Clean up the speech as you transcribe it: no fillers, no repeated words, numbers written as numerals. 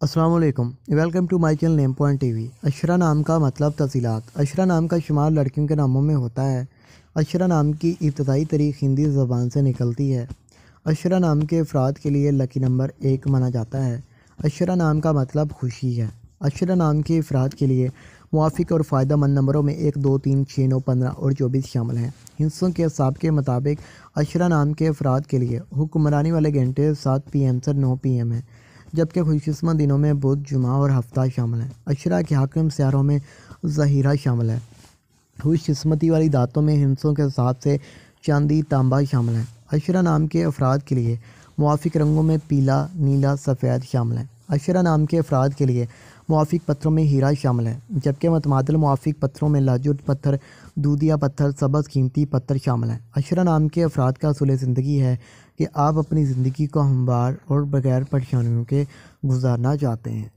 السلام علیکم، welcome to my channel name point TV. عشرہ نام کا مطلب تفصیلات۔ عشرہ نام کا شمار لڑکیوں کے ناموں میں ہوتا ہے۔ عشرہ نام کی ابتدائی تاریخ ہندی زبان سے نکلتی ہے۔ عشرہ نام کے افراد کے لیے لکی نمبر 1 مانا جاتا ہے۔ عشرہ نام کا مطلب خوشی ہے۔ عشرہ نام کے افراد کے لیے موافق اور فائدہ مند نمبروں میں 1، 2، 3، 6، 9، 15 اور 24 شامل ہیں۔ ہندسوں کے حساب کے مطابق عشرہ نام کے افراد کے لیے حکمرانی والے گھنٹے 7 PM سے 9 PM ہیں، جبکہ خوش قسمت دنوں میں بدھ، جمعہ اور ہفتہ شامل ہیں۔ عشرہ کے حاکم سیاروں میں ظہیرہ شامل ہے۔ خوش قسمتی والی دھاتوں میں ہندسوں کے حساب سے چاندی، تانبا شامل ہیں۔ عشرہ نام کے افراد کے لیے موافق رنگوں میں پیلا، نیلا، سفید شامل ہیں۔ عشرہ نام کے افراد کے لیے موافق پتھروں میں ہیرا شامل ہے، جبکہ متبادل موافق پتھروں میں لاجرد پتھر، دودھیا پتھر، سبز قیمتی پتھر شامل ہیں۔ عشرہ نام کے افراد کا اصول زندگی ہے کہ آپ اپنی زندگی کو ہموار اور بغیر پریشانیوں کے گزارنا چاہتے ہیں۔